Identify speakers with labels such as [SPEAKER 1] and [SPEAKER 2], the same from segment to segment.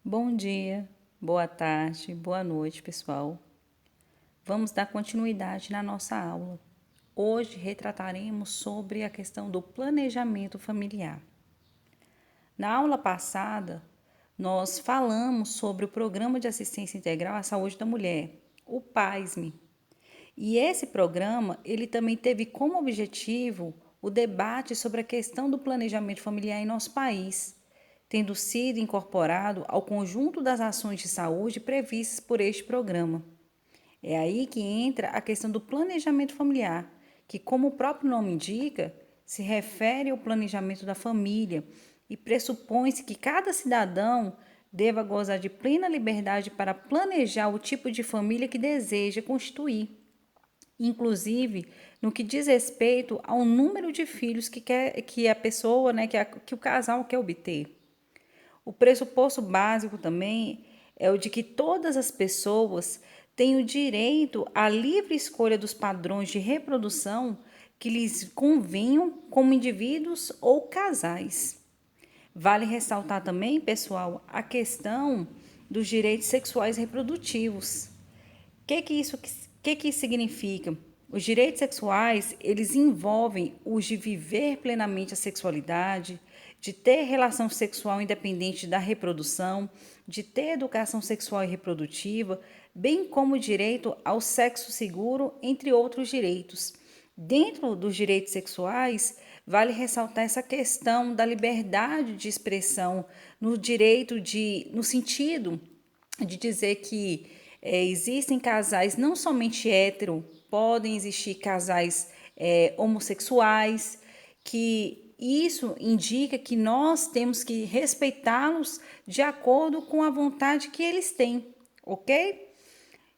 [SPEAKER 1] Bom dia, boa tarde, boa noite, pessoal. Vamos dar continuidade na nossa aula. Hoje retrataremos sobre a questão do planejamento familiar. Na aula passada, nós falamos sobre o Programa de Assistência Integral à Saúde da Mulher, o PASME. E esse programa, ele também teve como objetivo o debate sobre a questão do planejamento familiar em nosso país, tendo sido incorporado ao conjunto das ações de saúde previstas por este programa. É aí que entra a questão do planejamento familiar, que, como o próprio nome indica, se refere ao planejamento da família e pressupõe-se que cada cidadão deva gozar de plena liberdade para planejar o tipo de família que deseja constituir, inclusive no que diz respeito ao número de filhos que a pessoa, que o casal quer obter. O pressuposto básico também é o de que todas as pessoas têm o direito à livre escolha dos padrões de reprodução que lhes convenham como indivíduos ou casais. Vale ressaltar também, pessoal, a questão dos direitos sexuais reprodutivos. O que isso significa? Os direitos sexuais, eles envolvem os de viver plenamente a sexualidade, de ter relação sexual independente da reprodução, de ter educação sexual e reprodutiva, bem como o direito ao sexo seguro, entre outros direitos. Dentro dos direitos sexuais, vale ressaltar essa questão da liberdade de expressão no sentido de dizer que existem casais não somente hétero, podem existir casais homossexuais, que isso indica que nós temos que respeitá-los de acordo com a vontade que eles têm, ok?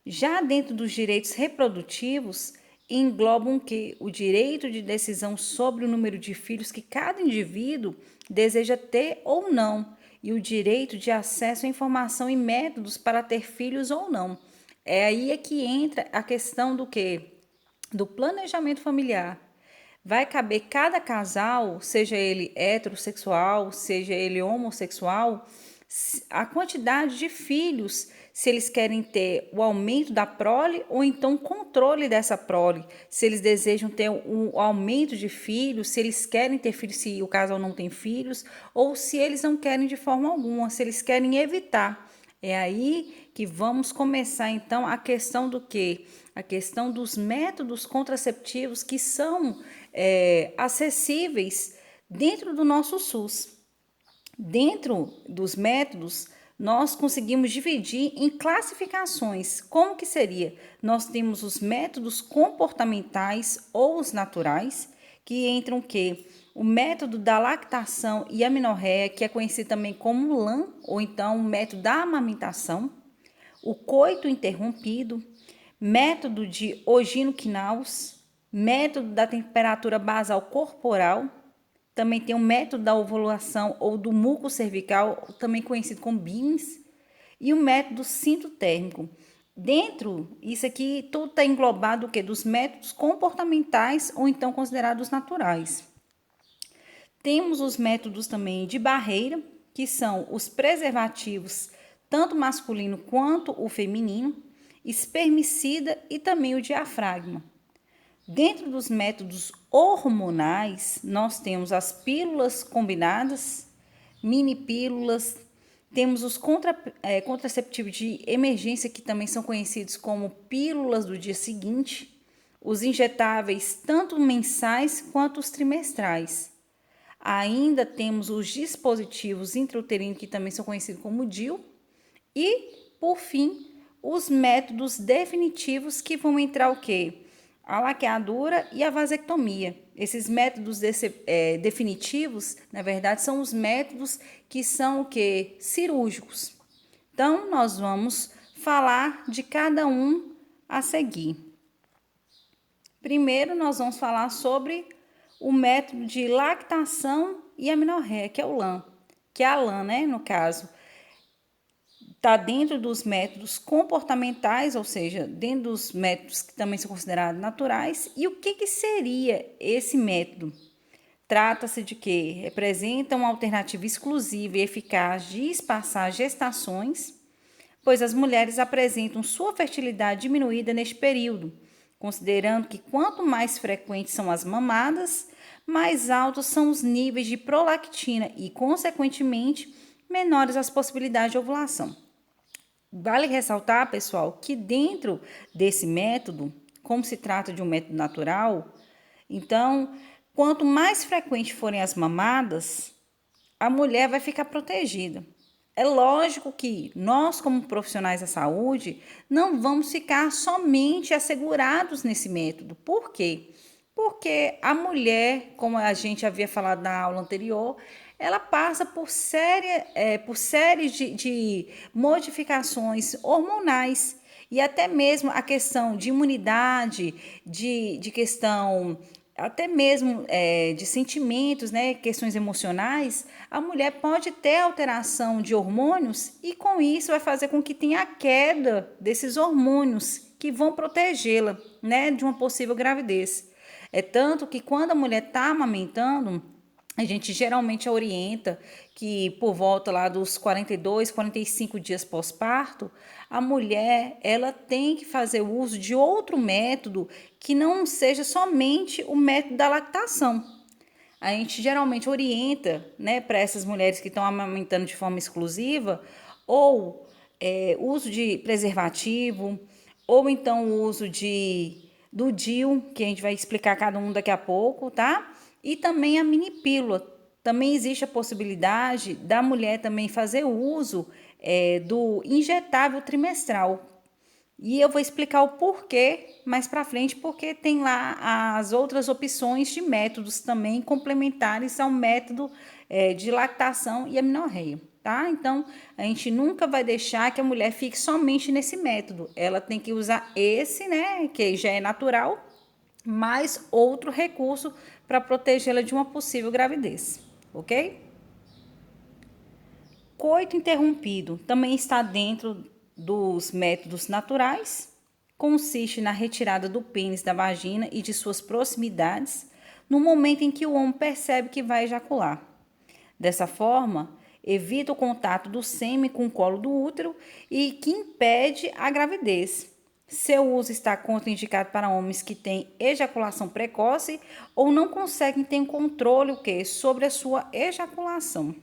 [SPEAKER 1] Já dentro dos direitos reprodutivos, englobam que o direito de decisão sobre o número de filhos que cada indivíduo deseja ter ou não, e o direito de acesso à informação e métodos para ter filhos ou não. É aí que entra a questão do quê? Do planejamento familiar. Vai caber cada casal, seja ele heterossexual, seja ele homossexual, a quantidade de filhos, se eles querem ter o aumento da prole ou então o controle dessa prole, se eles desejam ter um aumento de filhos, se eles querem ter filhos se o casal não tem filhos, ou se eles não querem de forma alguma, se eles querem evitar. É aí que vamos começar então a questão do quê? A questão dos métodos contraceptivos que são acessíveis dentro do nosso SUS. Dentro dos métodos, nós conseguimos dividir em classificações. Como que seria? Nós temos os métodos comportamentais ou os naturais, que entram o quê? O método da lactação e amenorreia, que é conhecido também como LAM, ou então o método da amamentação, o coito interrompido, método de Ogino-Knaus, método da temperatura basal corporal, também tem o método da ovulação ou do muco cervical, também conhecido como BIMS, e o método sintotérmico. Dentro, isso aqui tudo está englobado o quê? Dos métodos comportamentais ou então considerados naturais. Temos os métodos também de barreira, que são os preservativos, tanto masculino quanto o feminino, espermicida e também o diafragma. Dentro dos métodos hormonais, nós temos as pílulas combinadas, mini pílulas, temos os contraceptivos de emergência, que também são conhecidos como pílulas do dia seguinte, os injetáveis, tanto mensais quanto os trimestrais. Ainda temos os dispositivos intrauterinos, que também são conhecidos como DIU, e, por fim, os métodos definitivos, que vão entrar o quê? A laqueadura e a vasectomia. Esses métodos definitivos, na verdade, são os métodos que são o quê? Cirúrgicos. Então, nós vamos falar de cada um a seguir. Primeiro, nós vamos falar sobre o método de lactação e amenorreia, que é o LAM, que é a LAM, né, no caso. Está dentro dos métodos comportamentais, ou seja, dentro dos métodos que também são considerados naturais. E o que seria esse método? Trata-se de que representa uma alternativa exclusiva e eficaz de espaçar gestações, pois as mulheres apresentam sua fertilidade diminuída neste período, considerando que quanto mais frequentes são as mamadas, mais altos são os níveis de prolactina e, consequentemente, menores as possibilidades de ovulação. Vale ressaltar, pessoal, que dentro desse método, como se trata de um método natural, então, quanto mais frequentes forem as mamadas, a mulher vai ficar protegida. É lógico que nós, como profissionais da saúde, não vamos ficar somente assegurados nesse método. Por quê? Porque a mulher, como a gente havia falado na aula anterior, ela passa por séries de modificações hormonais e até mesmo a questão de imunidade, de questão até mesmo de sentimentos, né, questões emocionais, a mulher pode ter alteração de hormônios e com isso vai fazer com que tenha a queda desses hormônios que vão protegê-la, né, de uma possível gravidez. É tanto que quando a mulher está amamentando, a gente geralmente orienta que por volta lá dos 42, 45 dias pós-parto, a mulher ela tem que fazer uso de outro método que não seja somente o método da lactação. A gente geralmente orienta, né, para essas mulheres que estão amamentando de forma exclusiva, ou uso de preservativo, ou então o uso do DIU, que a gente vai explicar cada um daqui a pouco, tá? E também a mini pílula. Também existe a possibilidade da mulher também fazer uso do injetável trimestral. E eu vou explicar o porquê mais para frente, porque tem lá as outras opções de métodos também complementares ao método de lactação e amenorreia, tá? Então, a gente nunca vai deixar que a mulher fique somente nesse método. Ela tem que usar esse, né, que já é natural, mais outro recurso para protegê-la de uma possível gravidez, ok? Coito interrompido também está dentro dos métodos naturais, consiste na retirada do pênis da vagina e de suas proximidades no momento em que o homem percebe que vai ejacular. Dessa forma, evita o contato do sêmen com o colo do útero e que impede a gravidez. Seu uso está contraindicado para homens que têm ejaculação precoce ou não conseguem ter controle sobre a sua ejaculação.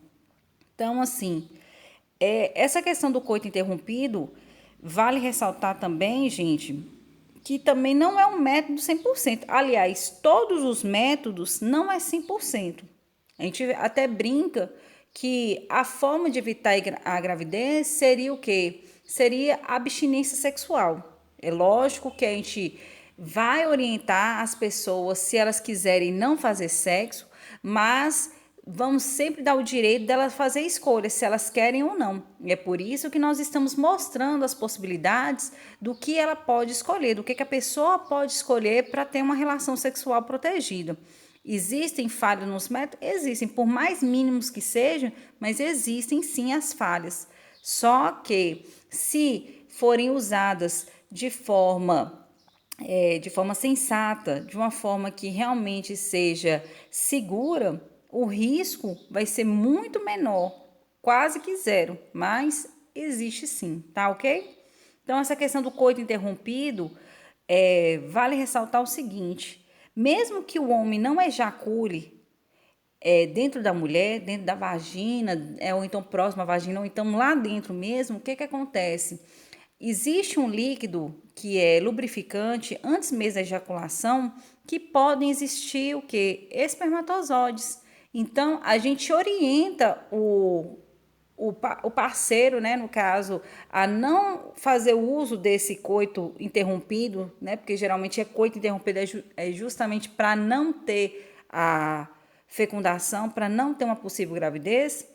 [SPEAKER 1] Então, assim, essa questão do coito interrompido, vale ressaltar também, gente, que também não é um método 100%. Aliás, todos os métodos não é 100%. A gente até brinca que a forma de evitar a gravidez seria o quê? Seria a abstinência sexual. É lógico que a gente vai orientar as pessoas se elas quiserem não fazer sexo, mas vamos sempre dar o direito delas fazer escolha se elas querem ou não. E é por isso que nós estamos mostrando as possibilidades do que ela pode escolher, do que a pessoa pode escolher para ter uma relação sexual protegida. Existem falhas nos métodos? Existem, por mais mínimos que sejam, mas existem sim as falhas. Só que se forem usadas de forma sensata, de uma forma que realmente seja segura, o risco vai ser muito menor, quase que zero, mas existe sim, tá ok? Então, essa questão do coito interrompido, vale ressaltar o seguinte: mesmo que o homem não ejacule dentro da mulher, dentro da vagina, ou então próximo à vagina, ou então lá dentro mesmo, o que que acontece? Existe um líquido que é lubrificante antes mesmo da ejaculação, que podem existir o que? Espermatozoides. Então, a gente orienta o parceiro, né, no caso, a não fazer uso desse coito interrompido, né, porque geralmente coito interrompido é justamente para não ter a fecundação, para não ter uma possível gravidez.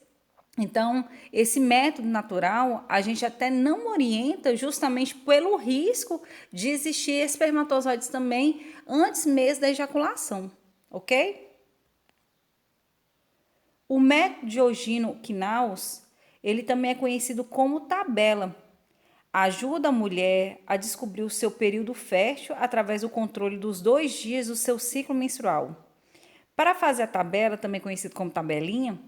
[SPEAKER 1] Então, esse método natural, a gente até não orienta justamente pelo risco de existir espermatozoides também antes mesmo da ejaculação, ok? O método Diogino-Quinaus, ele também é conhecido como tabela. Ajuda a mulher a descobrir o seu período fértil através do controle dos 2 dias do seu ciclo menstrual. Para fazer a tabela, também conhecido como tabelinha,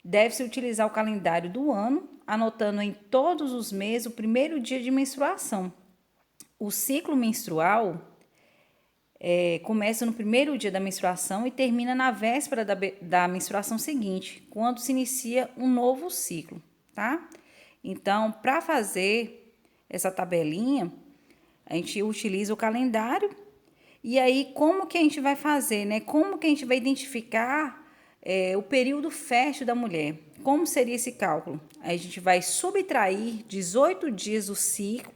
[SPEAKER 1] deve-se utilizar o calendário do ano, anotando em todos os meses o primeiro dia de menstruação. O ciclo menstrual começa no primeiro dia da menstruação e termina na véspera da menstruação seguinte, quando se inicia um novo ciclo, tá? Então, para fazer essa tabelinha, a gente utiliza o calendário. E aí, como que a gente vai fazer, né? Como que a gente vai identificar o período fértil da mulher? Como seria esse cálculo? Aí a gente vai subtrair 18 dias do ciclo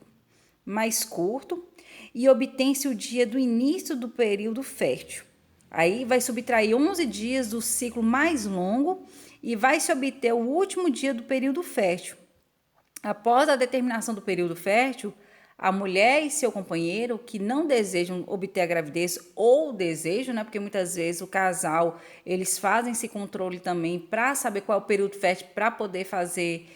[SPEAKER 1] mais curto e obtém-se o dia do início do período fértil. Aí vai subtrair 11 dias do ciclo mais longo e vai se obter o último dia do período fértil. Após a determinação do período fértil, a mulher e seu companheiro que não desejam obter a gravidez ou desejam, né? Porque muitas vezes o casal, eles fazem esse controle também para saber qual é o período fértil para poder fazer,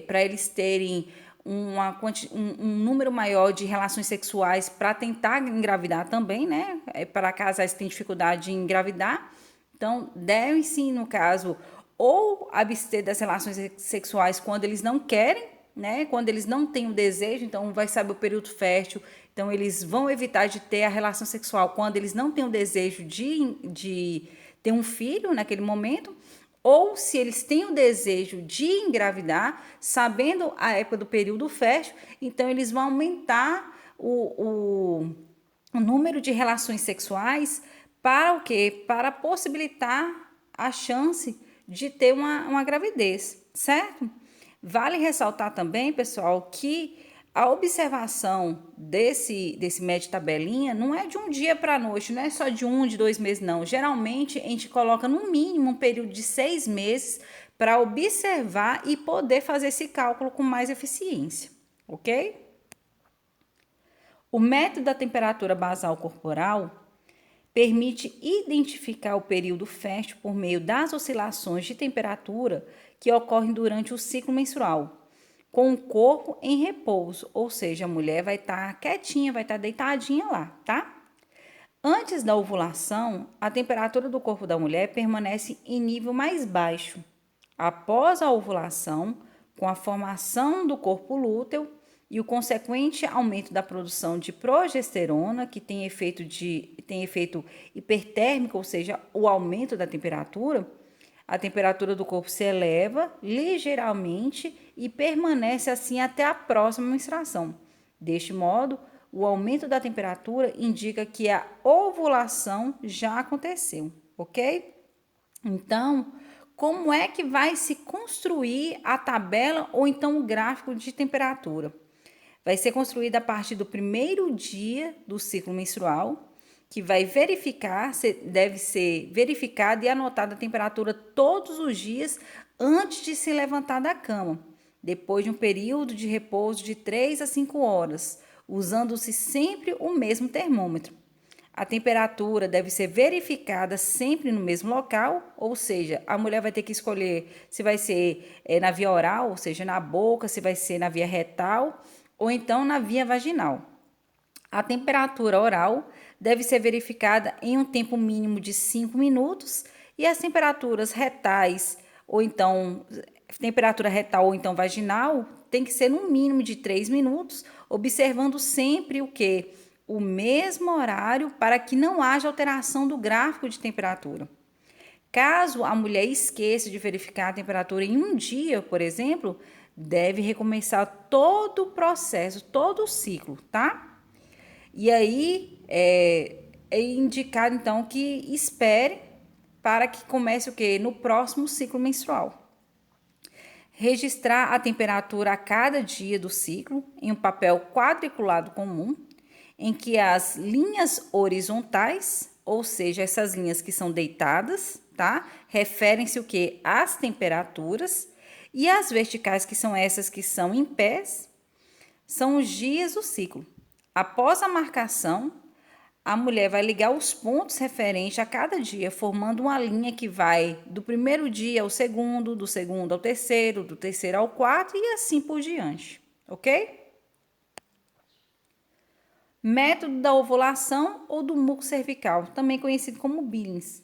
[SPEAKER 1] para eles terem um número maior de relações sexuais para tentar engravidar também, né? Para casais que têm dificuldade em engravidar. Então, devem sim, no caso, ou abster das relações sexuais quando eles não querem, né? Quando eles não têm o desejo, então vai saber o período fértil. Então, eles vão evitar de ter a relação sexual quando eles não têm o desejo de ter um filho naquele momento. Ou se eles têm o desejo de engravidar, sabendo a época do período fértil, então eles vão aumentar o número de relações sexuais para o quê? Para possibilitar a chance de ter uma gravidez, certo? Vale ressaltar também, pessoal, que a observação desse médio tabelinha não é de um dia para a noite, não é só de 1, de 2 meses, não. Geralmente, a gente coloca no mínimo um período de 6 meses para observar e poder fazer esse cálculo com mais eficiência, ok? O método da temperatura basal corporal permite identificar o período fértil por meio das oscilações de temperatura que ocorrem durante o ciclo menstrual, com o corpo em repouso, ou seja, a mulher vai estar quietinha, vai estar deitadinha lá, tá? Antes da ovulação, a temperatura do corpo da mulher permanece em nível mais baixo. Após a ovulação, com a formação do corpo lúteo e o consequente aumento da produção de progesterona, que tem efeito hipertérmico, ou seja, o aumento da temperatura, a temperatura do corpo se eleva ligeiramente e permanece assim até a próxima menstruação. Deste modo, o aumento da temperatura indica que a ovulação já aconteceu, ok? Então, como é que vai se construir a tabela ou então o gráfico de temperatura? Vai ser construída a partir do primeiro dia do ciclo menstrual, que vai verificar, deve ser verificada e anotada a temperatura todos os dias antes de se levantar da cama, depois de um período de repouso de 3 a 5 horas, usando-se sempre o mesmo termômetro. A temperatura deve ser verificada sempre no mesmo local, ou seja, a mulher vai ter que escolher se vai ser na via oral, ou seja, na boca, se vai ser na via retal ou então na via vaginal. A temperatura oral deve ser verificada em um tempo mínimo de 5 minutos e as temperaturas retais ou então temperatura retal ou então vaginal tem que ser no mínimo de 3 minutos, observando sempre o que? O mesmo horário para que não haja alteração do gráfico de temperatura. Caso a mulher esqueça de verificar a temperatura em um dia, por exemplo, deve recomeçar todo o processo, todo o ciclo, tá? E aí é indicado então que espere para que comece o quê? No próximo ciclo menstrual. Registrar a temperatura a cada dia do ciclo em um papel quadriculado comum, em que as linhas horizontais, ou seja, essas linhas que são deitadas, tá? Referem-se o quê? Às temperaturas, e as verticais, que são essas que são em pés, são os dias do ciclo. Após a marcação, a mulher vai ligar os pontos referentes a cada dia, formando uma linha que vai do primeiro dia ao segundo, do segundo ao terceiro, do terceiro ao quarto e assim por diante, ok? Método da ovulação ou do muco cervical, também conhecido como Billings.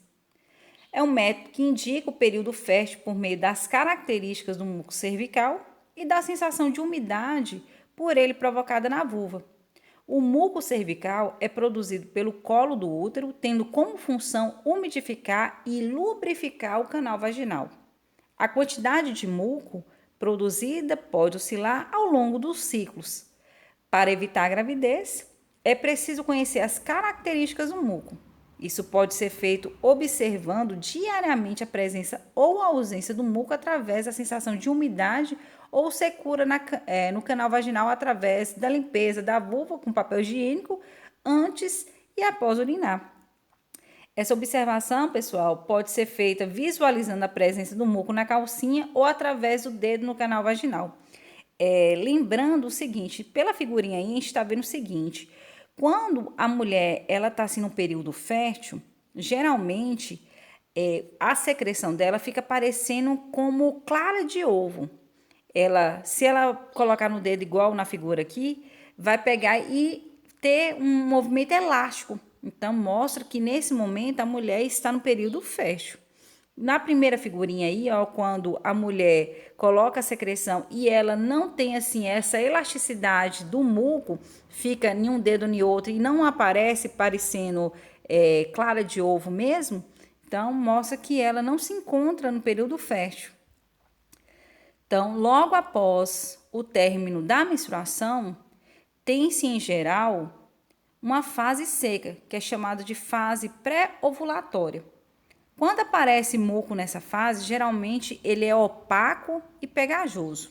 [SPEAKER 1] É um método que indica o período fértil por meio das características do muco cervical e da sensação de umidade por ele provocada na vulva. O muco cervical é produzido pelo colo do útero, tendo como função umidificar e lubrificar o canal vaginal. A quantidade de muco produzida pode oscilar ao longo dos ciclos. Para evitar a gravidez, é preciso conhecer as características do muco. Isso pode ser feito observando diariamente a presença ou a ausência do muco através da sensação de umidade ou secura no canal vaginal através da limpeza da vulva com papel higiênico antes e após urinar. Essa observação, pessoal, pode ser feita visualizando a presença do muco na calcinha ou através do dedo no canal vaginal. Lembrando o seguinte, pela figurinha aí, a gente está vendo o seguinte, quando a mulher ela está assim no período fértil, geralmente a secreção dela fica parecendo como clara de ovo. Se ela colocar no dedo igual na figura aqui, vai pegar e ter um movimento elástico. Então, mostra que nesse momento a mulher está no período fértil. Na primeira figurinha aí, ó, quando a mulher coloca a secreção e ela não tem assim essa elasticidade do muco, fica em um dedo em outro e não aparece parecendo clara de ovo mesmo, então mostra que ela não se encontra no período fértil. Então, logo após o término da menstruação, tem-se em geral uma fase seca, que é chamada de fase pré-ovulatória. Quando aparece muco nessa fase, geralmente ele é opaco e pegajoso.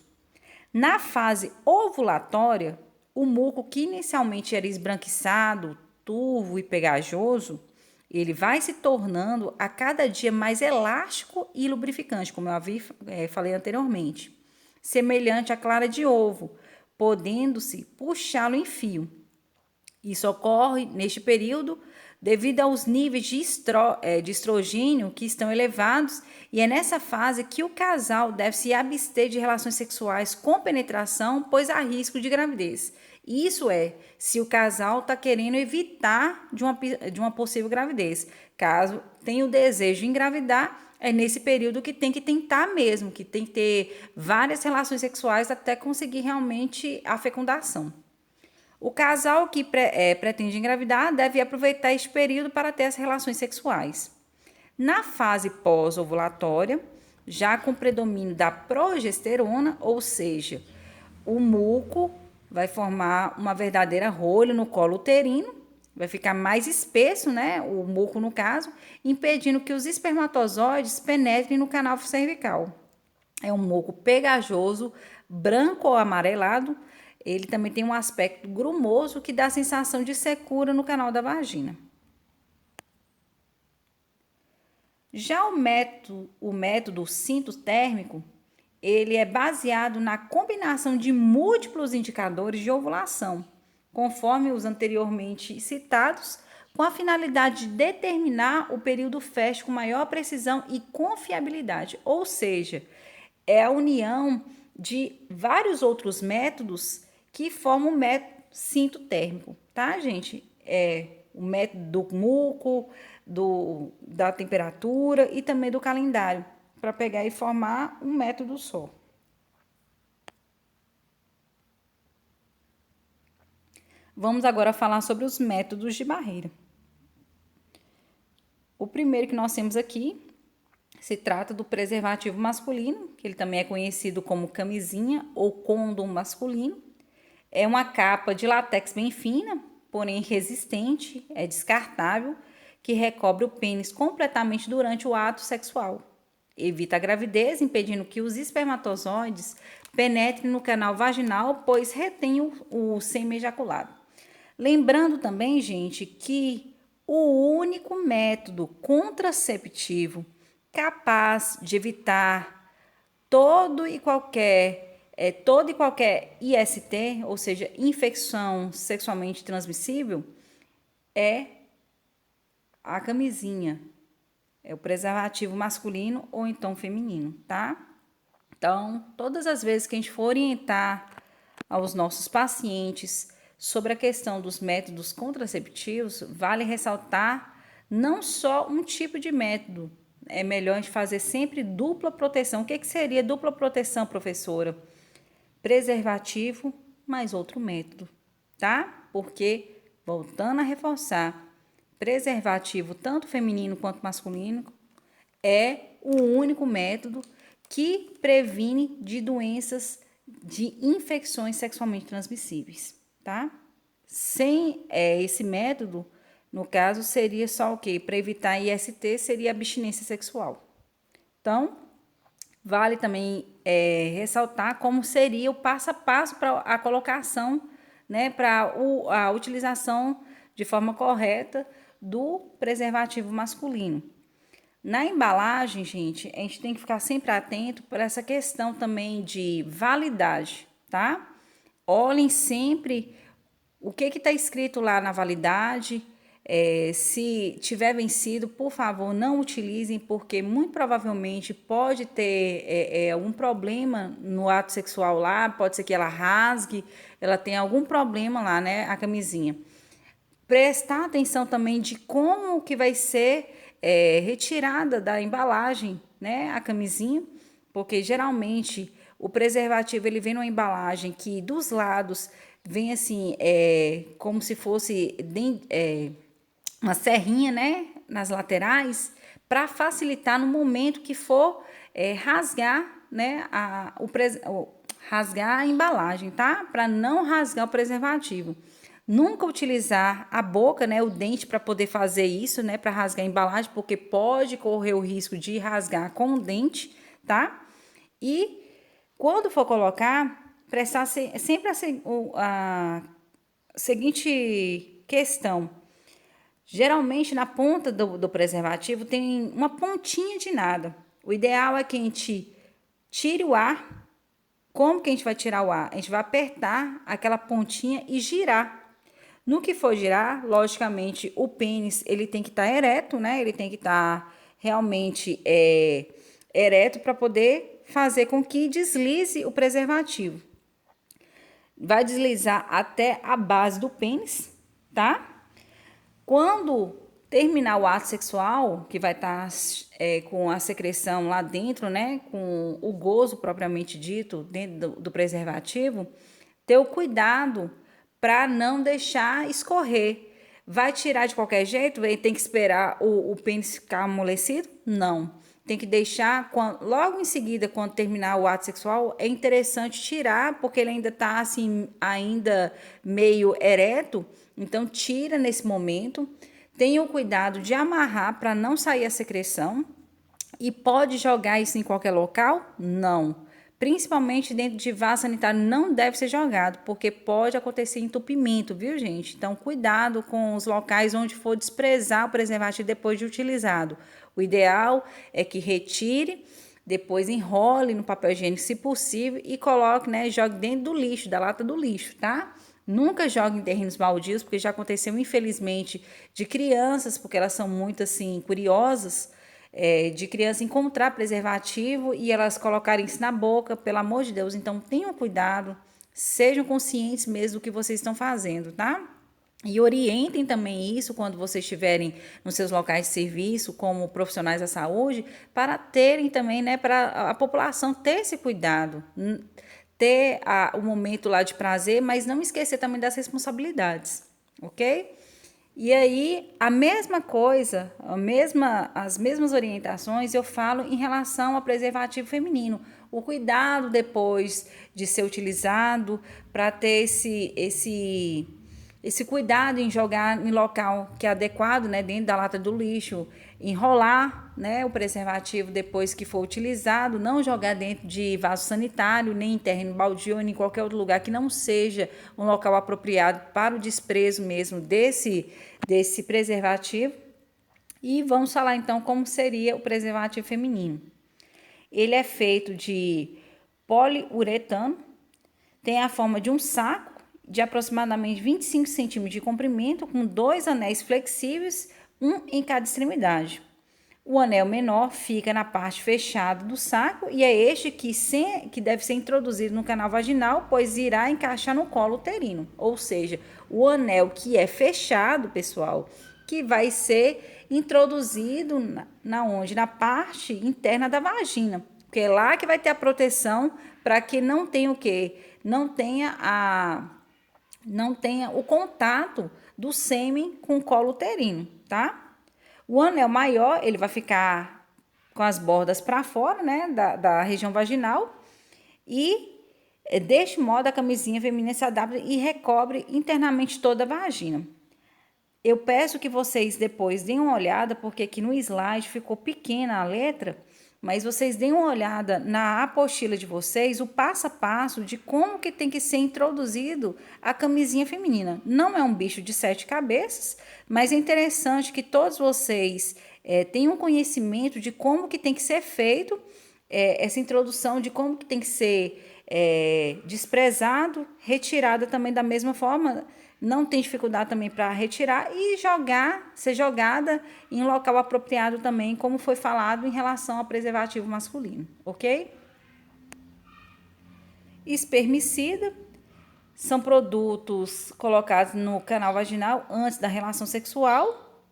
[SPEAKER 1] Na fase ovulatória, o muco que inicialmente era esbranquiçado, turvo e pegajoso, ele vai se tornando a cada dia mais elástico e lubrificante, como eu falei anteriormente, semelhante à clara de ovo, podendo-se puxá-lo em fio. Isso ocorre neste período devido aos níveis de estrogênio que estão elevados, e é nessa fase que o casal deve se abster de relações sexuais com penetração, pois há risco de gravidez. Isso se o casal está querendo evitar de uma possível gravidez. Caso tenha o desejo de engravidar, é nesse período que tem que tentar mesmo, que tem que ter várias relações sexuais até conseguir realmente a fecundação. O casal que pretende engravidar deve aproveitar este período para ter as relações sexuais. Na fase pós-ovulatória, já com predomínio da progesterona, ou seja, o muco vai formar uma verdadeira rolha no colo uterino, vai ficar mais espesso, né, o muco no caso, impedindo que os espermatozoides penetrem no canal cervical. É um muco pegajoso, branco ou amarelado. Ele também tem um aspecto grumoso que dá a sensação de secura no canal da vagina. Já o método sintotérmico, ele é baseado na combinação de múltiplos indicadores de ovulação, conforme os anteriormente citados, com a finalidade de determinar o período fértil com maior precisão e confiabilidade, ou seja, é a união de vários outros métodos que formam o método sintotérmico, tá, gente? O método do muco, da temperatura e também do calendário, para pegar e formar um método só. Vamos agora falar sobre os métodos de barreira. O primeiro que nós temos aqui se trata do preservativo masculino, que ele também é conhecido como camisinha ou condom masculino. É uma capa de látex bem fina, porém resistente, é descartável, que recobre o pênis completamente durante o ato sexual. Evita a gravidez, impedindo que os espermatozoides penetrem no canal vaginal, pois retém o sêmen ejaculado. Lembrando também, gente, que o único método contraceptivo capaz de evitar todo e qualquer IST, ou seja, infecção sexualmente transmissível, é a camisinha, é o preservativo masculino ou então feminino, tá? Então, todas as vezes que a gente for orientar aos nossos pacientes sobre a questão dos métodos contraceptivos, vale ressaltar não só um tipo de método, é melhor a gente fazer sempre dupla proteção. O que seria dupla proteção, professora? Preservativo mais outro método, tá? Porque, voltando a reforçar, preservativo, tanto feminino quanto masculino, é o único método que previne de doenças, de infecções sexualmente transmissíveis, tá? Sem esse método, no caso, seria só o quê? Para evitar IST, seria abstinência sexual. Então, vale também ressaltar como seria o passo a passo para a colocação, né, para a utilização de forma correta do preservativo masculino. Na embalagem, gente, a gente tem que ficar sempre atento para essa questão também de validade, tá? Olhem sempre o que está escrito lá na validade. Se tiver vencido, por favor, não utilizem, porque muito provavelmente pode ter algum problema no ato sexual lá, pode ser que ela rasgue, ela tenha algum problema lá, né, a camisinha. Prestar atenção também de como que vai ser retirada da embalagem, né, a camisinha, porque geralmente o preservativo ele vem numa embalagem que dos lados vem assim, como se fosse uma serrinha, né, nas laterais, para facilitar no momento que for rasgar, né, rasgar a embalagem, tá? Para não rasgar o preservativo. Nunca utilizar a boca, né, o dente para poder fazer isso, né, para rasgar a embalagem, porque pode correr o risco de rasgar com o dente, tá? E quando for colocar, prestar sempre a seguinte questão. Geralmente, na ponta do preservativo tem uma pontinha de nada. O ideal é que a gente tire o ar. Como que a gente vai tirar o ar? A gente vai apertar aquela pontinha e girar. No que for girar, logicamente, o pênis ele tem que estar ereto, né? Ele tem que estar realmente ereto para poder fazer com que deslize o preservativo. Vai deslizar até a base do pênis, tá? Quando terminar o ato sexual, que vai estar com a secreção lá dentro, né? Com o gozo propriamente dito, dentro do preservativo, ter o cuidado para não deixar escorrer. Vai tirar de qualquer jeito? Ele tem que esperar o pênis ficar amolecido? Não. Tem que deixar, logo em seguida, quando terminar o ato sexual, é interessante tirar, porque ele ainda está assim, ainda meio ereto. Então, tira nesse momento. Tenha o cuidado de amarrar para não sair a secreção. E pode jogar isso em qualquer local? Não. Principalmente dentro de vaso sanitário não deve ser jogado, porque pode acontecer entupimento, viu, gente? Então, cuidado com os locais onde for desprezar o preservativo depois de utilizado. O ideal é que retire, depois enrole no papel higiênico, se possível, e coloque, né? Jogue dentro do lixo, da lata do lixo, tá? Nunca jogue em terrenos baldios, porque já aconteceu, infelizmente, de crianças, porque elas são muito, assim, curiosas, de criança encontrar preservativo e elas colocarem isso na boca, pelo amor de Deus. Então, tenham cuidado, sejam conscientes mesmo do que vocês estão fazendo, tá? E orientem também isso quando vocês estiverem nos seus locais de serviço, como profissionais da saúde, para terem também, né, para a população ter esse cuidado, ter o momento lá de prazer, mas não esquecer também das responsabilidades, ok? E aí, a mesma coisa, as mesmas orientações eu falo em relação ao preservativo feminino. O cuidado depois de ser utilizado para ter esse cuidado em jogar em local que é adequado, né, dentro da lata do lixo, enrolar, né, o preservativo depois que for utilizado, não jogar dentro de vaso sanitário, nem em terreno baldio, nem em qualquer outro lugar que não seja um local apropriado para o desprezo mesmo desse preservativo. E vamos falar então como seria o preservativo feminino. Ele é feito de poliuretano, tem a forma de um saco de aproximadamente 25 centímetros de comprimento, com 2 anéis flexíveis, um em cada extremidade. O anel menor fica na parte fechada do saco e é este que deve ser introduzido no canal vaginal, pois irá encaixar no colo uterino. Ou seja, o anel que é fechado, pessoal, que vai ser introduzido onde? Na parte interna da vagina, porque é lá que vai ter a proteção para que não tenha o quê? Não tenha o contato do sêmen com o colo uterino, tá? O anel maior, ele vai ficar com as bordas para fora, né, da região vaginal, e deste modo a camisinha feminina se adapta e recobre internamente toda a vagina. Eu peço que vocês depois deem uma olhada, porque aqui no slide ficou pequena a letra, mas vocês deem uma olhada na apostila de vocês, o passo a passo de como que tem que ser introduzido a camisinha feminina. Não é um bicho de 7 cabeças, mas é interessante que todos vocês tenham conhecimento de como que tem que ser feito essa introdução, de como que tem que ser desprezado, retirada também da mesma forma. Não tem dificuldade também para retirar e ser jogada em um local apropriado também, como foi falado em relação ao preservativo masculino, ok? Espermicida são produtos colocados no canal vaginal antes da relação sexual.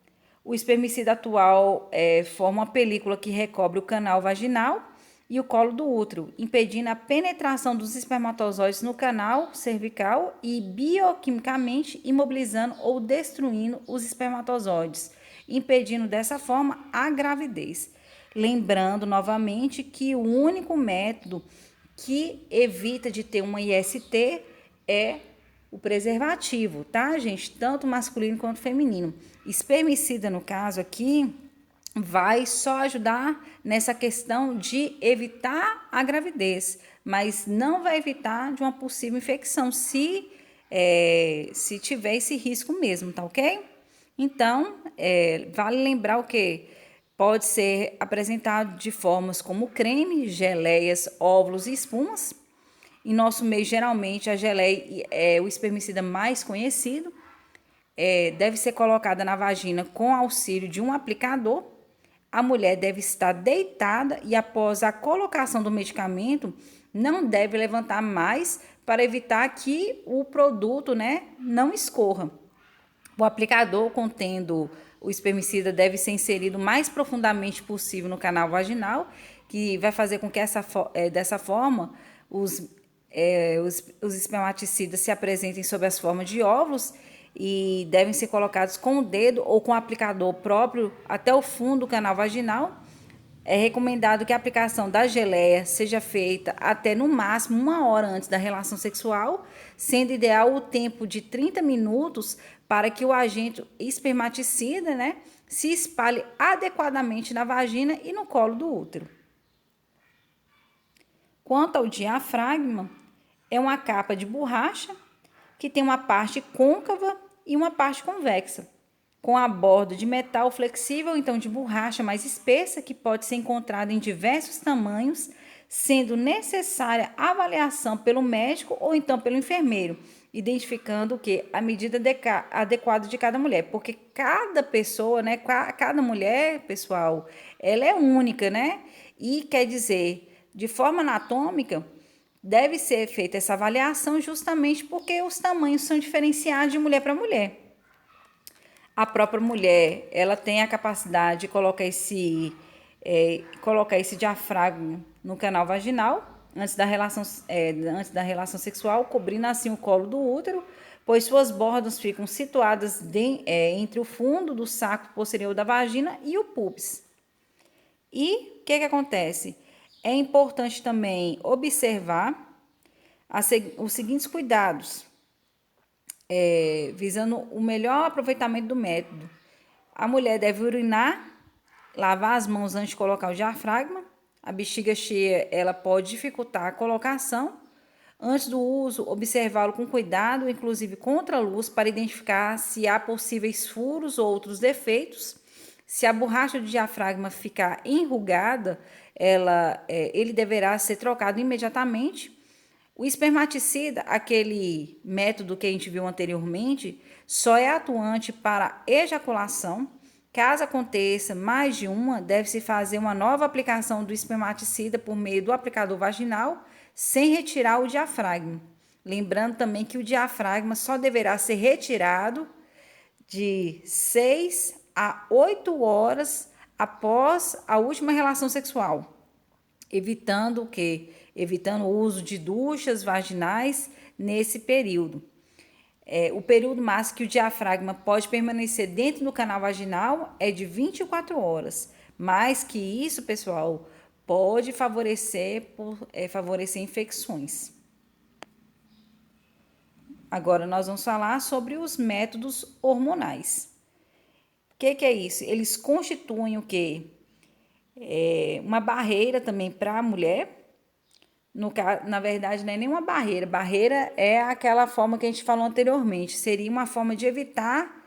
[SPEAKER 1] O espermicida atual forma uma película que recobre o canal vaginal e o colo do útero, impedindo a penetração dos espermatozoides no canal cervical e bioquimicamente imobilizando ou destruindo os espermatozoides, impedindo dessa forma a gravidez. Lembrando novamente que o único método que evita de ter uma IST é o preservativo, tá, gente? Tanto masculino quanto feminino. Espermicida, no caso aqui, vai só ajudar nessa questão de evitar a gravidez, mas não vai evitar de uma possível infecção, se tiver esse risco mesmo, tá ok? Então, vale lembrar o que pode ser apresentado de formas como creme, geleias, óvulos e espumas. Em nosso meio, geralmente, a geleia é o espermicida mais conhecido. Deve ser colocada na vagina com auxílio de um aplicador. A mulher deve estar deitada e, após a colocação do medicamento, não deve levantar mais para evitar que o produto, né, não escorra. O aplicador contendo o espermicida deve ser inserido o mais profundamente possível no canal vaginal, que vai fazer com que dessa forma os espermaticidas se apresentem sob as formas de óvulos e devem ser colocados com o dedo ou com o aplicador próprio até o fundo do canal vaginal. É recomendado que a aplicação da geleia seja feita até no máximo 1 hora antes da relação sexual, sendo ideal o tempo de 30 minutos para que o agente espermaticida, né, se espalhe adequadamente na vagina e no colo do útero. Quanto ao diafragma, é uma capa de borracha que tem uma parte côncava e uma parte convexa, com a borda de metal flexível, então de borracha mais espessa, que pode ser encontrada em diversos tamanhos, sendo necessária avaliação pelo médico ou então pelo enfermeiro, identificando o que? A medida adequada de cada mulher, porque cada pessoa, né, cada mulher, pessoal, ela é única, né? E quer dizer, de forma anatômica, deve ser feita essa avaliação justamente porque os tamanhos são diferenciados de mulher para mulher. A própria mulher, ela tem a capacidade de colocar esse diafragma no canal vaginal antes da relação sexual, cobrindo assim o colo do útero, pois suas bordas ficam situadas entre o fundo do saco posterior da vagina e o pubis. E o que acontece? É importante também observar os seguintes cuidados, visando o melhor aproveitamento do método. A mulher deve urinar, lavar as mãos antes de colocar o diafragma. A bexiga cheia, ela pode dificultar a colocação. Antes do uso, observá-lo com cuidado, inclusive contra a luz, para identificar se há possíveis furos ou outros defeitos. Se a borracha do diafragma ficar enrugada, ele deverá ser trocado imediatamente. O espermaticida, aquele método que a gente viu anteriormente, só é atuante para ejaculação. Caso aconteça mais de uma, deve-se fazer uma nova aplicação do espermaticida por meio do aplicador vaginal, sem retirar o diafragma. Lembrando também que o diafragma só deverá ser retirado de 6 a 8 horas após a última relação sexual, evitando o quê? Evitando o uso de duchas vaginais nesse período. O período máximo que o diafragma pode permanecer dentro do canal vaginal é de 24 horas. Mais que isso, pessoal, pode favorecer infecções. Agora nós vamos falar sobre os métodos hormonais. O que é isso? Eles constituem o quê? Uma barreira também para a mulher. Na verdade, não é nenhuma barreira. Barreira é aquela forma que a gente falou anteriormente. Seria uma forma de evitar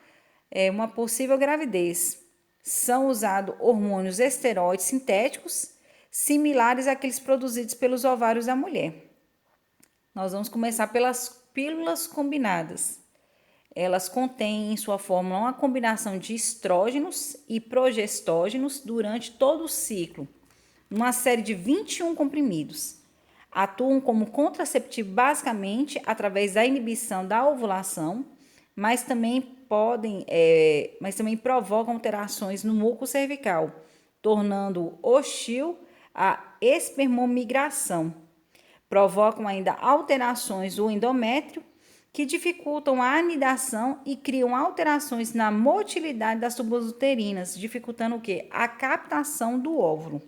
[SPEAKER 1] uma possível gravidez. São usados hormônios esteroides sintéticos, similares àqueles produzidos pelos ovários da mulher. Nós vamos começar pelas pílulas combinadas. Elas contêm em sua fórmula uma combinação de estrógenos e progestógenos durante todo o ciclo, numa série de 21 comprimidos. Atuam como contraceptivo basicamente através da inibição da ovulação, mas também provocam alterações no muco cervical, tornando hostil a espermomigração. Provocam ainda alterações do endométrio, que dificultam a anidação e criam alterações na motilidade das tubas uterinas, dificultando o quê? A captação do óvulo.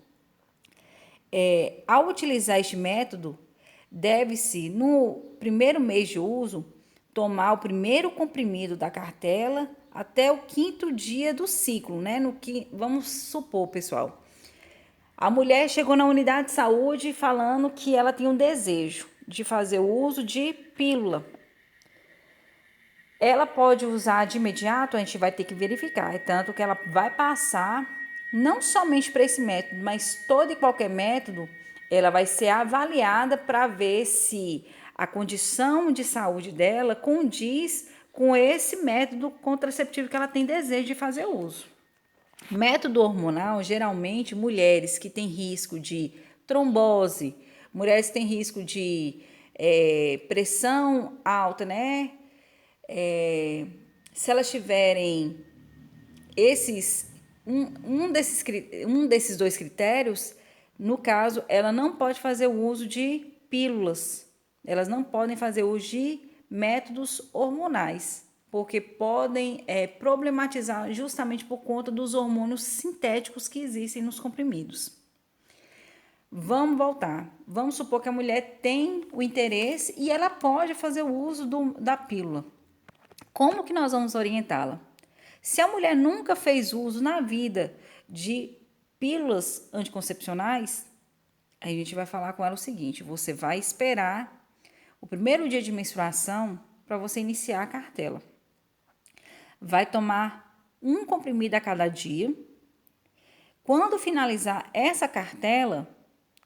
[SPEAKER 1] Ao utilizar este método, deve-se, no primeiro mês de uso, tomar o primeiro comprimido da cartela até o 5º dia do ciclo, né? Vamos supor, pessoal, a mulher chegou na unidade de saúde falando que ela tinha um desejo de fazer o uso de pílula. Ela pode usar de imediato, a gente vai ter que verificar, tanto que ela vai passar não somente para esse método, mas todo e qualquer método, ela vai ser avaliada para ver se a condição de saúde dela condiz com esse método contraceptivo que ela tem desejo de fazer uso. Método hormonal, geralmente, mulheres que têm risco de trombose, mulheres que têm risco de pressão alta, né? Se elas tiverem um desses dois critérios, no caso, ela não pode fazer o uso de pílulas. Elas não podem fazer uso de métodos hormonais, porque podem problematizar justamente por conta dos hormônios sintéticos que existem nos comprimidos. Vamos voltar. Vamos supor que a mulher tem o interesse e ela pode fazer o uso da pílula. Como que nós vamos orientá-la? Se a mulher nunca fez uso na vida de pílulas anticoncepcionais, a gente vai falar com ela o seguinte: você vai esperar o primeiro dia de menstruação para você iniciar a cartela. Vai tomar um comprimido a cada dia. Quando finalizar essa cartela,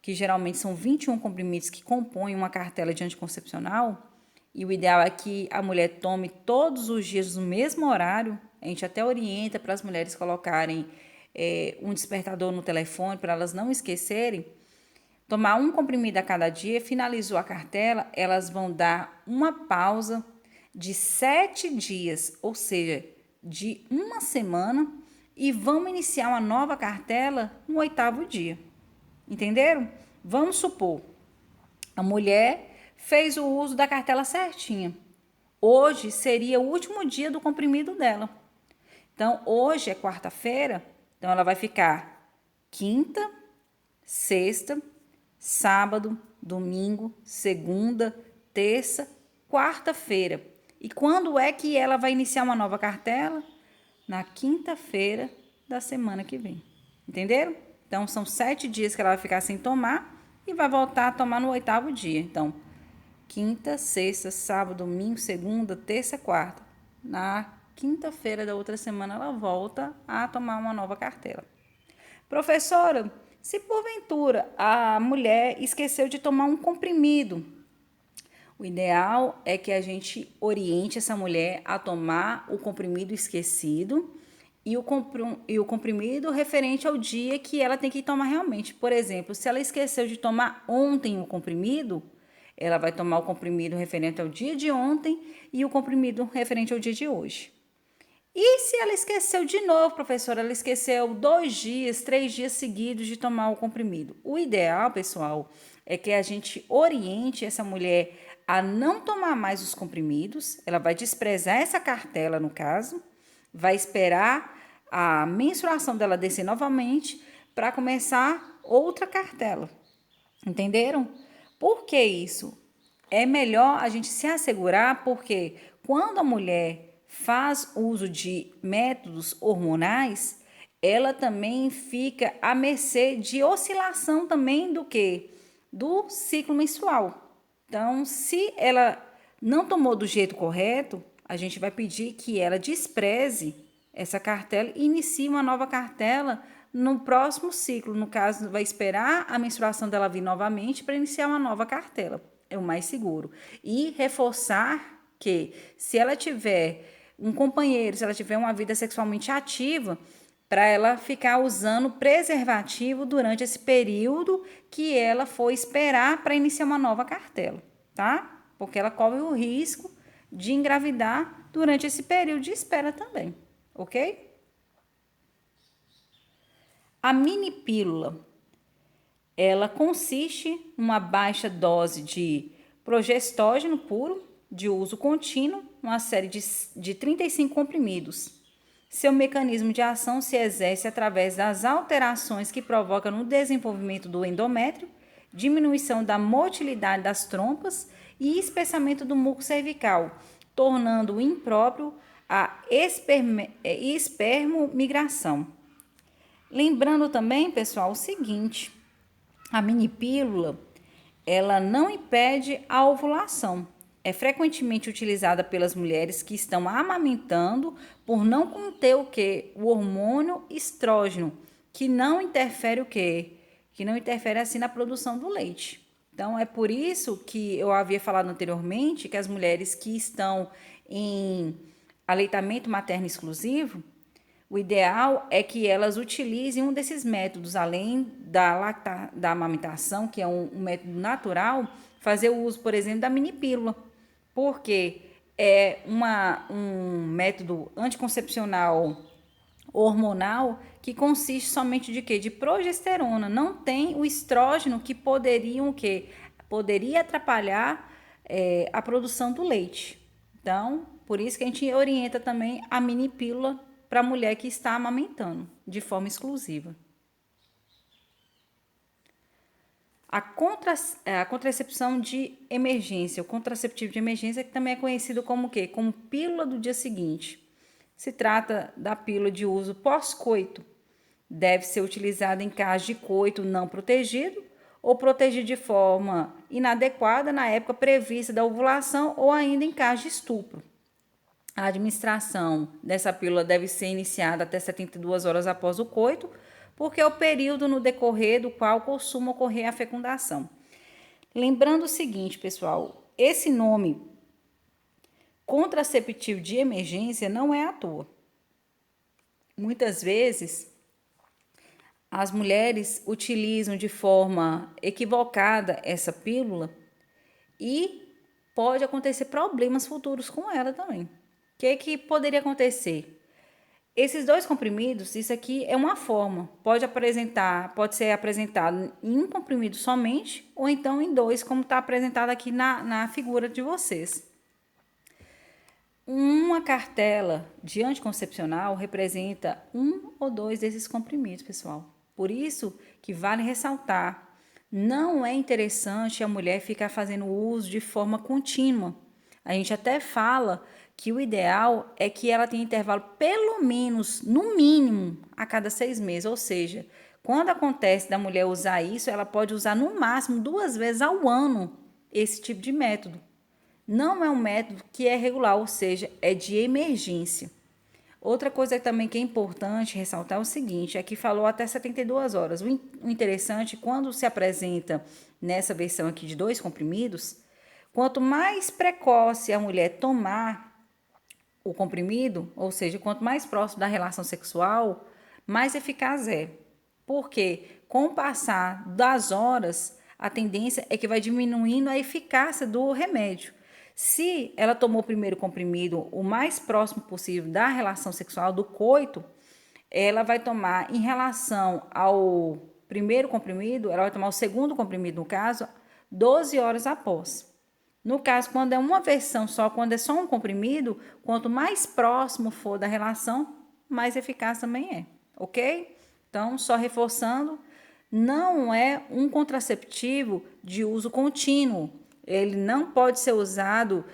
[SPEAKER 1] que geralmente são 21 comprimidos que compõem uma cartela de anticoncepcional, e o ideal é que a mulher tome todos os dias no mesmo horário. A gente até orienta para as mulheres colocarem um despertador no telefone para elas não esquecerem. Tomar um comprimido a cada dia, finalizou a cartela, elas vão dar uma pausa de 7 dias, ou seja, de uma semana, e vão iniciar uma nova cartela no 8º dia. Entenderam? Vamos supor, a mulher fez o uso da cartela certinha. Hoje seria o último dia do comprimido dela. Então, hoje é quarta-feira, então ela vai ficar quinta, sexta, sábado, domingo, segunda, terça, quarta-feira. E quando é que ela vai iniciar uma nova cartela? Na quinta-feira da semana que vem. Entenderam? Então, são 7 dias que ela vai ficar sem tomar e vai voltar a tomar no 8º dia. Então, quinta, sexta, sábado, domingo, segunda, terça, quarta. Na quinta-feira da outra semana, ela volta a tomar uma nova cartela. Professora, se porventura a mulher esqueceu de tomar um comprimido, o ideal é que a gente oriente essa mulher a tomar o comprimido esquecido e o comprimido referente ao dia que ela tem que tomar realmente. Por exemplo, se ela esqueceu de tomar ontem o comprimido, ela vai tomar o comprimido referente ao dia de ontem e o comprimido referente ao dia de hoje. E se ela esqueceu de novo, professora, ela esqueceu 2 dias, 3 dias seguidos de tomar o comprimido? O ideal, pessoal, é que a gente oriente essa mulher a não tomar mais os comprimidos, ela vai desprezar essa cartela, no caso, vai esperar a menstruação dela descer novamente para começar outra cartela. Entenderam? Por que isso? É melhor a gente se assegurar, porque quando a mulher faz uso de métodos hormonais, ela também fica à mercê de oscilação também do que? Do ciclo menstrual. Então, se ela não tomou do jeito correto, a gente vai pedir que ela despreze essa cartela e inicie uma nova cartela no próximo ciclo. No caso, vai esperar a menstruação dela vir novamente para iniciar uma nova cartela. É o mais seguro. E reforçar que, se ela tiver um companheiro, se ela tiver uma vida sexualmente ativa, para ela ficar usando preservativo durante esse período que ela for esperar para iniciar uma nova cartela, tá? Porque ela corre o risco de engravidar durante esse período de espera também, ok? A mini pílula, ela consiste em uma baixa dose de progestógeno puro, de uso contínuo, uma série de 35 comprimidos. Seu mecanismo de ação se exerce através das alterações que provoca no desenvolvimento do endométrio, diminuição da motilidade das trompas e espessamento do muco cervical, tornando impróprio a espermomigração. Lembrando também, pessoal, o seguinte: a mini pílula, ela não impede a ovulação. É frequentemente utilizada pelas mulheres que estão amamentando por não conter o que? O hormônio estrógeno, que não interfere o quê? Que não interfere assim na produção do leite. Então, é por isso que eu havia falado anteriormente que as mulheres que estão em aleitamento materno exclusivo, o ideal é que elas utilizem um desses métodos, além da amamentação, que é um método natural, fazer o uso, por exemplo, da mini pílula, porque é um método anticoncepcional hormonal que consiste somente de quê? De progesterona. Não tem o estrógeno que poderia atrapalhar a produção do leite. Então, por isso que a gente orienta também a mini pílula para a mulher que está amamentando de forma exclusiva. A contracepção de emergência, o contraceptivo de emergência, que também é conhecido como o quê? Como pílula do dia seguinte. Se trata da pílula de uso pós-coito. Deve ser utilizada em caso de coito não protegido ou protegido de forma inadequada na época prevista da ovulação ou ainda em caso de estupro. A administração dessa pílula deve ser iniciada até 72 horas após o coito, porque é o período no decorrer do qual costuma ocorrer a fecundação. Lembrando o seguinte, pessoal, esse nome contraceptivo de emergência não é à toa. Muitas vezes, as mulheres utilizam de forma equivocada essa pílula e pode acontecer problemas futuros com ela também. O que poderia acontecer? Esses 2 comprimidos, isso aqui é uma forma, pode ser apresentado em um comprimido somente, ou então em 2, como está apresentado aqui na figura de vocês. Uma cartela de anticoncepcional representa 1 ou 2 desses comprimidos, pessoal. Por isso que vale ressaltar, não é interessante a mulher ficar fazendo uso de forma contínua. A gente até fala que o ideal é que ela tenha intervalo pelo menos, no mínimo, a cada 6 meses. Ou seja, quando acontece da mulher usar isso, ela pode usar no máximo 2 vezes ao ano esse tipo de método. Não é um método que é regular, ou seja, é de emergência. Outra coisa também que é importante ressaltar é o seguinte, aqui falou até 72 horas. O interessante, quando se apresenta nessa versão aqui de 2 comprimidos, quanto mais precoce a mulher tomar o comprimido, ou seja, quanto mais próximo da relação sexual, mais eficaz é. Porque com o passar das horas, a tendência é que vai diminuindo a eficácia do remédio. Se ela tomou o primeiro comprimido o mais próximo possível da relação sexual, do coito, ela vai tomar em relação ao primeiro comprimido, ela vai tomar o segundo comprimido, no caso, 12 horas após. No caso, quando é uma versão só, quando é só um comprimido, quanto mais próximo for da relação, mais eficaz também é, ok? Então, só reforçando, não é um contraceptivo de uso contínuo. Ele não pode ser usado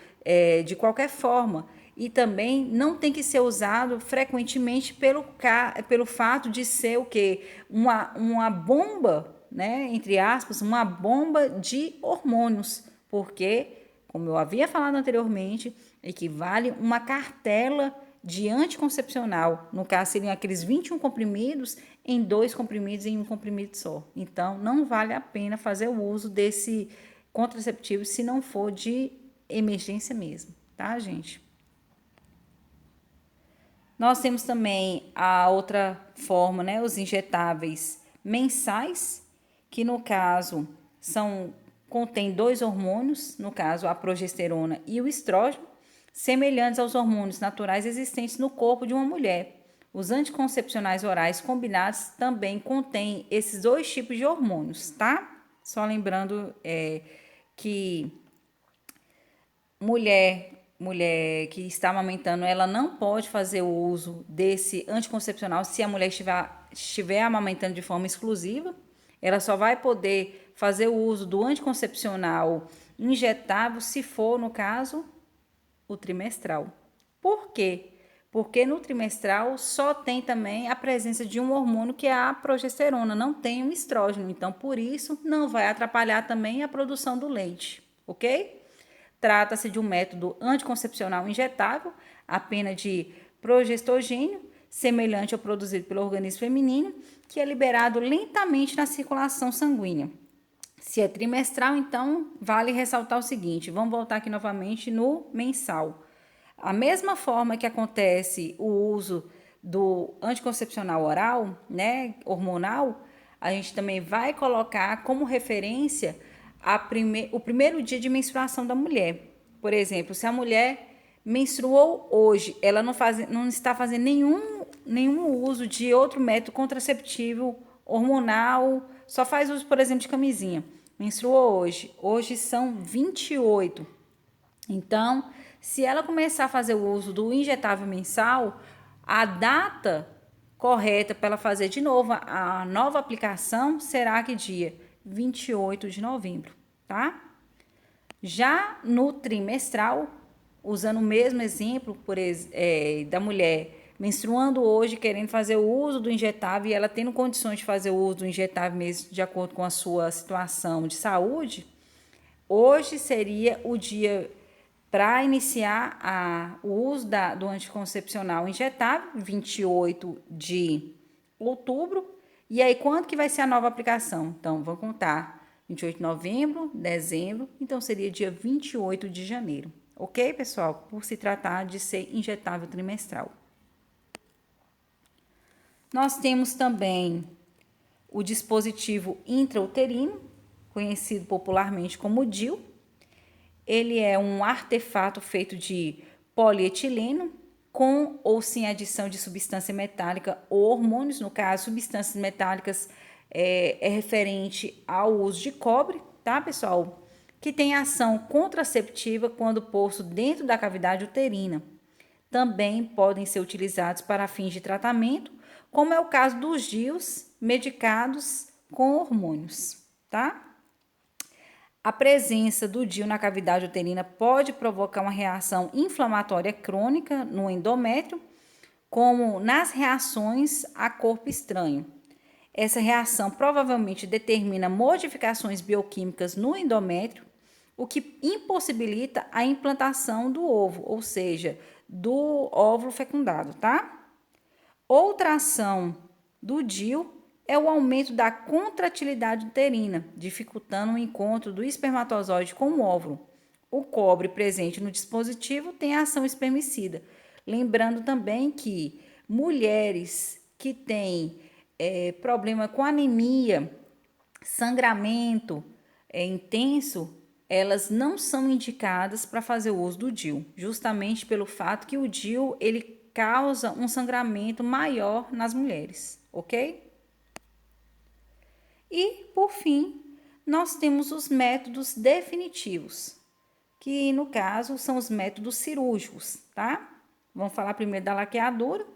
[SPEAKER 1] de qualquer forma. E também não tem que ser usado frequentemente pelo fato de ser o quê? Uma bomba, né? Entre aspas, uma bomba de hormônios. Porque, como eu havia falado anteriormente, equivale uma cartela de anticoncepcional. No caso, seriam aqueles 21 comprimidos em 2 comprimidos em um comprimido só. Então, não vale a pena fazer o uso desse contraceptivo se não for de emergência mesmo, tá, gente? Nós temos também a outra forma, né, os injetáveis mensais, que no caso contém dois hormônios, no caso a progesterona e o estrógeno, semelhantes aos hormônios naturais existentes no corpo de uma mulher. Os anticoncepcionais orais combinados também contêm esses dois tipos de hormônios, tá? Só lembrando que mulher que está amamentando, ela não pode fazer o uso desse anticoncepcional se a mulher estiver amamentando de forma exclusiva. Ela só vai poder fazer o uso do anticoncepcional injetável se for, no caso, o trimestral. Por quê? Porque no trimestral só tem também a presença de um hormônio que é a progesterona, não tem o estrógeno. Então, por isso, não vai atrapalhar também a produção do leite, ok? Trata-se de um método anticoncepcional injetável, apenas de progestogênio, semelhante ao produzido pelo organismo feminino, que é liberado lentamente na circulação sanguínea. Se é trimestral, então, vale ressaltar o seguinte, vamos voltar aqui novamente no mensal. A mesma forma que acontece o uso do anticoncepcional oral, né, hormonal, a gente também vai colocar como referência o primeiro dia de menstruação da mulher. Por exemplo, se a mulher menstruou hoje, ela não está fazendo nenhum uso de outro método contraceptivo hormonal, só faz uso, por exemplo, de camisinha. Menstruou hoje são 28. Então, se ela começar a fazer o uso do injetável mensal, a data correta para ela fazer de novo a nova aplicação será que dia 28 de novembro, tá? Já no trimestral, usando o mesmo exemplo da mulher menstruando hoje, querendo fazer o uso do injetável e ela tendo condições de fazer o uso do injetável mesmo de acordo com a sua situação de saúde, hoje seria o dia para iniciar o uso do anticoncepcional injetável, 28 de outubro. E aí, quando que vai ser a nova aplicação? Então, vamos contar 28 de novembro, dezembro, então seria dia 28 de janeiro. Ok, pessoal? Por se tratar de ser injetável trimestral. Nós temos também o dispositivo intrauterino, conhecido popularmente como DIU. Ele é um artefato feito de polietileno, com ou sem adição de substância metálica ou hormônios. No caso, substâncias metálicas é referente ao uso de cobre, tá, pessoal? Que tem ação contraceptiva quando posto dentro da cavidade uterina. Também podem ser utilizados para fins de tratamento, como é o caso dos DIUs medicados com hormônios, tá? A presença do DIU na cavidade uterina pode provocar uma reação inflamatória crônica no endométrio, como nas reações a corpo estranho. Essa reação provavelmente determina modificações bioquímicas no endométrio, o que impossibilita a implantação do ovo, ou seja, do óvulo fecundado, tá? Outra ação do DIU é o aumento da contratilidade uterina, dificultando o encontro do espermatozoide com o óvulo. O cobre presente no dispositivo tem ação espermicida. Lembrando também que mulheres que têm problema com anemia, sangramento intenso, elas não são indicadas para fazer o uso do DIU, justamente pelo fato que o DIU ele causa um sangramento maior nas mulheres, ok? E, por fim, nós temos os métodos definitivos, que no caso são os métodos cirúrgicos, tá? Vamos falar primeiro da laqueadura,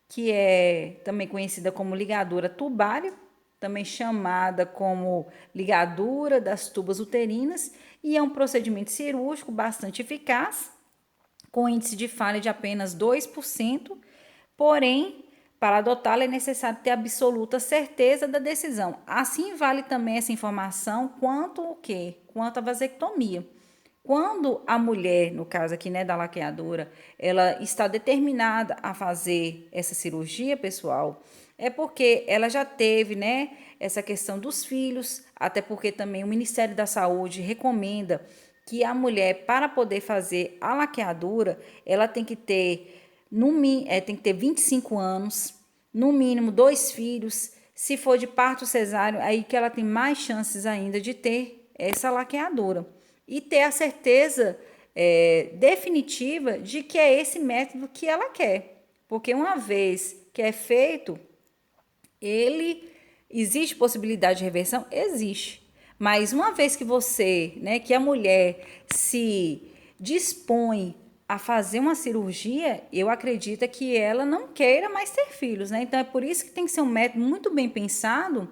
[SPEAKER 1] que é também conhecida como ligadura tubária, também chamada como ligadura das tubas uterinas, e é um procedimento cirúrgico bastante eficaz, com índice de falha de apenas 2%, porém, para adotá-la é necessário ter absoluta certeza da decisão. Assim vale também essa informação quanto o quê? Quanto à vasectomia. Quando a mulher, no caso aqui, né, da laqueadura, ela está determinada a fazer essa cirurgia, pessoal, é porque ela já teve, né, essa questão dos filhos, até porque também o Ministério da Saúde recomenda que a mulher, para poder fazer a laqueadura, ela tem que ter, tem que ter 25 anos, no mínimo 2 filhos. Se for de parto cesáreo, aí que ela tem mais chances ainda de ter essa laqueadura. E ter a certeza definitiva de que é esse método que ela quer. Porque uma vez que é feito, existe possibilidade de reversão? Existe. Mas uma vez que você, né, que a mulher se dispõe a fazer uma cirurgia, eu acredito que ela não queira mais ter filhos, né? Então é por isso que tem que ser um método muito bem pensado,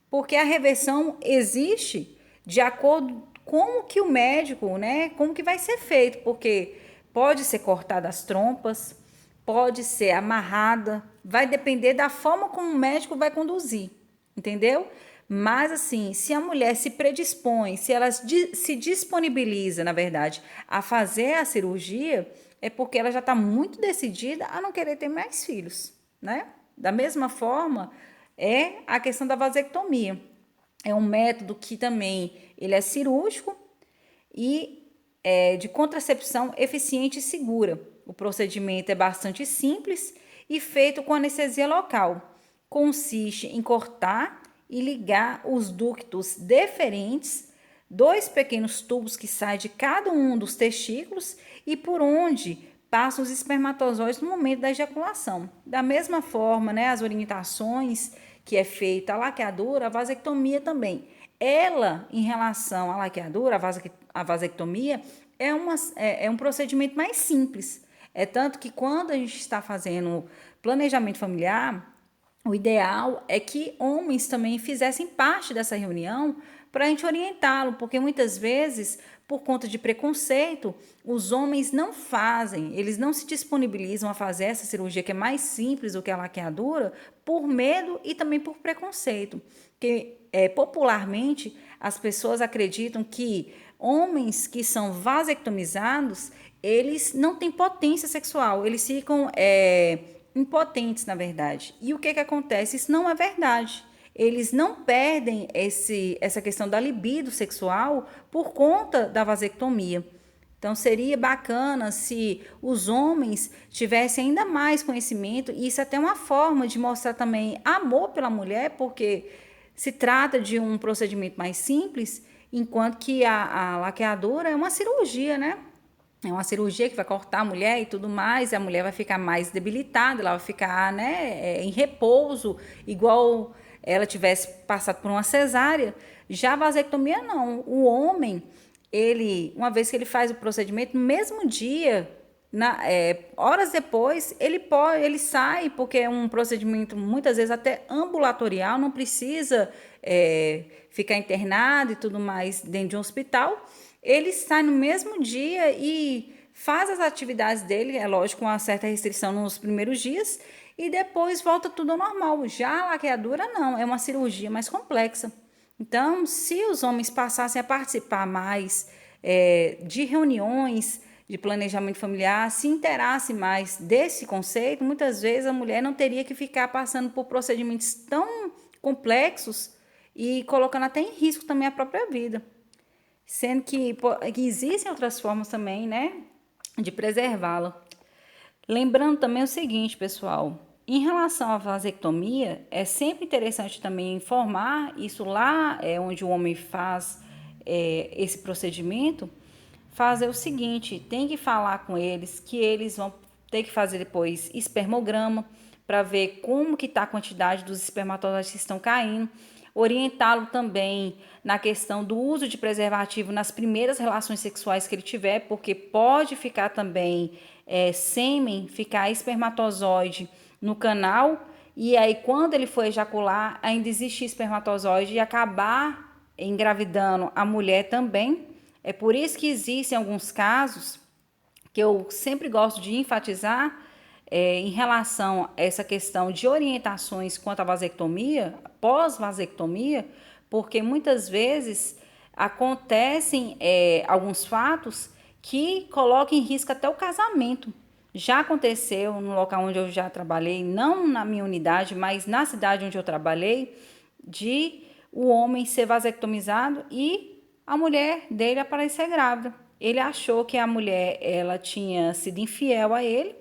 [SPEAKER 1] porque a reversão existe de acordo com o que o médico, né, como que vai ser feito, porque pode ser cortada as trompas, pode ser amarrada, vai depender da forma como o médico vai conduzir, entendeu? Mas assim, se a mulher se predispõe, se ela se disponibiliza, na verdade, a fazer a cirurgia, é porque ela já está muito decidida a não querer ter mais filhos, né? Da mesma forma, é a questão da vasectomia. É um método que também ele é cirúrgico e é de contracepção eficiente e segura. O procedimento é bastante simples e feito com anestesia local. Consiste em cortar e ligar os ductos deferentes, 2 pequenos tubos que saem de cada um dos testículos e por onde passam os espermatozoides no momento da ejaculação. Da mesma forma, né, as orientações que é feita a laqueadura, a vasectomia também. Ela, em relação à laqueadura, a vasectomia, é um procedimento mais simples. É tanto que quando a gente está fazendo planejamento familiar, o ideal é que homens também fizessem parte dessa reunião para a gente orientá-lo, porque muitas vezes, por conta de preconceito, os homens não fazem, eles não se disponibilizam a fazer essa cirurgia que é mais simples do que a laqueadura, por medo e também por preconceito. Porque popularmente as pessoas acreditam que homens que são vasectomizados, eles não têm potência sexual, eles ficam impotentes, na verdade. E o que acontece? Isso não é verdade. Eles não perdem essa questão da libido sexual por conta da vasectomia. Então, seria bacana se os homens tivessem ainda mais conhecimento, e isso é até uma forma de mostrar também amor pela mulher, porque se trata de um procedimento mais simples, enquanto que a laqueadura é uma cirurgia, né? É uma cirurgia que vai cortar a mulher e tudo mais, e a mulher vai ficar mais debilitada, ela vai ficar, né, em repouso, igual ela tivesse passado por uma cesárea. Já a vasectomia não. O homem, uma vez que ele faz o procedimento, no mesmo dia, horas depois, ele sai, porque é um procedimento muitas vezes até ambulatorial, não precisa ficar internado e tudo mais dentro de um hospital. Ele sai no mesmo dia e faz as atividades dele, é lógico, com uma certa restrição nos primeiros dias, e depois volta tudo ao normal. Já a laqueadura não, é uma cirurgia mais complexa. Então, se os homens passassem a participar mais de reuniões de planejamento familiar, se inteirasse mais desse conceito, muitas vezes a mulher não teria que ficar passando por procedimentos tão complexos e colocando até em risco também a própria vida. Sendo que existem outras formas também, né, de preservá-la. Lembrando também o seguinte, pessoal, em relação à vasectomia, é sempre interessante também informar, isso lá é onde o homem faz esse procedimento, fazer o seguinte: tem que falar com eles que eles vão ter que fazer depois espermograma para ver como que está a quantidade dos espermatozoides que estão caindo, orientá-lo também na questão do uso de preservativo nas primeiras relações sexuais que ele tiver, porque pode ficar também sêmen, ficar espermatozoide no canal, e aí quando ele for ejacular, ainda existe espermatozoide e acabar engravidando a mulher também. É por isso que existem alguns casos que eu sempre gosto de enfatizar em relação a essa questão de orientações quanto à vasectomia, pós-vasectomia, porque muitas vezes acontecem alguns fatos que colocam em risco até o casamento. Já aconteceu no local onde eu já trabalhei, não na minha unidade, mas na cidade onde eu trabalhei, de o homem ser vasectomizado e a mulher dele aparecer grávida. Ele achou que a mulher ela tinha sido infiel a ele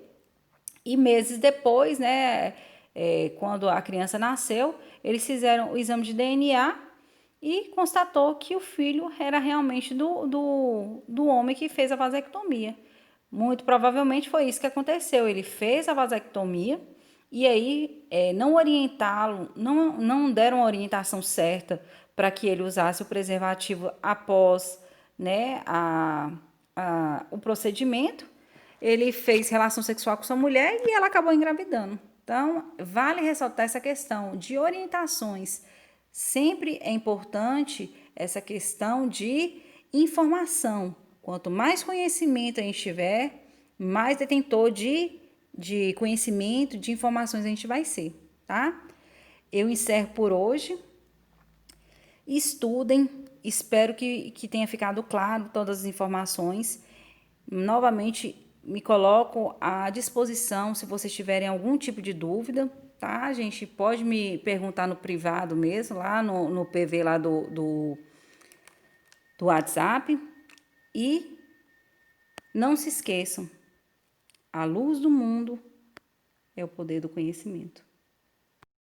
[SPEAKER 1] e meses depois, né, quando a criança nasceu, eles fizeram o exame de DNA e constatou que o filho era realmente do homem que fez a vasectomia. Muito provavelmente foi isso que aconteceu. Ele fez a vasectomia e aí não orientá-lo, não deram a orientação certa para que ele usasse o preservativo após, né, o procedimento. Ele fez relação sexual com sua mulher e ela acabou engravidando. Então, vale ressaltar essa questão de orientações. Sempre é importante essa questão de informação. Quanto mais conhecimento a gente tiver, mais detentor de conhecimento, de informações a gente vai ser, tá? Eu encerro por hoje. Estudem, espero que tenha ficado claro todas as informações. Novamente, me coloco à disposição se vocês tiverem algum tipo de dúvida, tá? Gente, pode me perguntar no privado mesmo, lá no PV lá do WhatsApp. E não se esqueçam, a luz do mundo é o poder do conhecimento.